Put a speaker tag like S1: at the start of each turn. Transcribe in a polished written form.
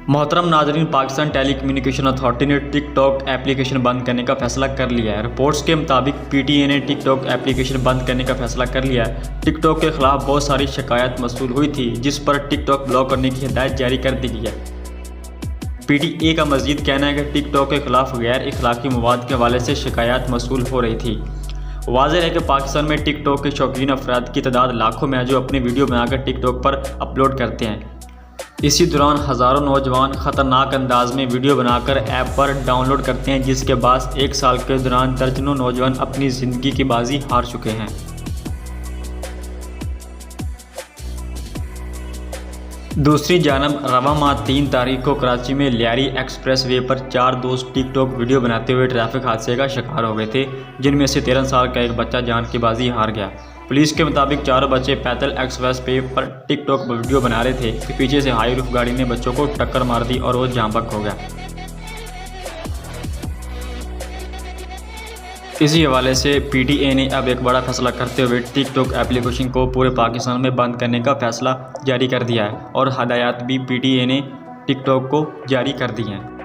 S1: मोहतरम नाजरीन, Pakistan telecommunication authority ने टिकटॉक एप्लीकेशन बंद करने का फैसला कर लिया है। रिपोर्ट्स के मुताबिक पीटीए ने टिकटॉक एप्लीकेशन बंद करने का फैसला कर लिया है। टिकटॉक के खिलाफ बहुत सारी शिकायत मौसूल हुई थी, जिस पर टिकटॉक ब्लॉक करने की हिदायत जारी कर दी गई है। पीटीए का मजीद कहना है कि टिकटॉक के खिलाफ गैर इखलाकी मवाद के हवाले से शिकायत मौसूल हो रही थी। वाज़ेह है कि पाकिस्तान में टिकटॉक के शौकीन अफराद की तादाद लाखों में है, जो अपनी वीडियो बनाकर टिकटॉक पर अपलोड करते हैं। इसी दौरान हज़ारों नौजवान ख़तरनाक अंदाज में वीडियो बनाकर ऐप पर डाउनलोड करते हैं, जिसके बाद 1 साल के दौरान दर्जनों नौजवान अपनी ज़िंदगी की बाजी हार चुके हैं। दूसरी जानब रवा माह 3 तारीख को कराची में लियारी एक्सप्रेस वे पर 4 दोस्त टिकटॉक वीडियो बनाते हुए ट्रैफिक हादसे का शिकार हो गए थे, जिनमें से 13 साल का एक बच्चा जान की बाजी हार गया। पुलिस के मुताबिक चारों बच्चे पैदल एक्सप्रेस वे पर टिकटॉक वीडियो बना रहे थे कि पीछे से हाई रूफ गाड़ी ने बच्चों को टक्कर मार दी और वो जाँ बहक हो गया। इसी हवाले से पीटीए ने अब एक बड़ा फैसला करते हुए टिकटॉक एप्लीकेशन को पूरे पाकिस्तान में बंद करने का फैसला जारी कर दिया है और हदायत भी पीटीए ने टिकटॉक को जारी कर दी हैं।